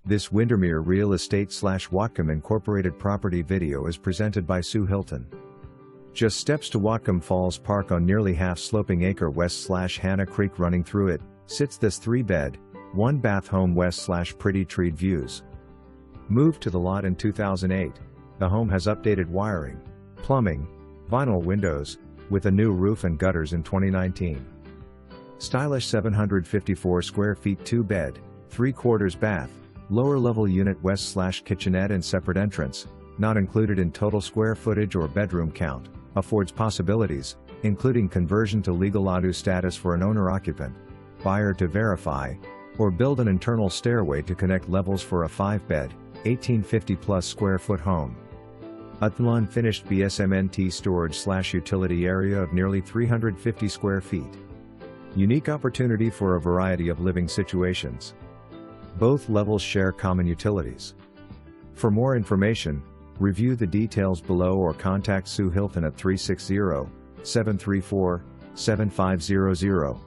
This Windermere Real Estate / Whatcom Incorporated property video is presented by Sue Hilton. Just steps to Whatcom Falls Park on nearly half-sloping acre west / Hannah Creek running through it, sits this 3-bed, 1-bath home west / pretty treed views. Moved to the lot in 2008, the home has updated wiring, plumbing, vinyl windows, with a new roof and gutters in 2019. Stylish 754 square feet 2-bed, 3/4 bath, lower level unit west / kitchenette and separate entrance, not included in total square footage or bedroom count, affords possibilities, including conversion to legal ADU status for an owner-occupant, buyer to verify, or build an internal stairway to connect levels for a 5-bed, 1850+ square foot home. A unfinished bsmnt storage / utility area of nearly 350 square feet. Unique opportunity for a variety of living situations. Both levels share common utilities. For more information, review the details below or contact Sue Hilton at 360-734-7500.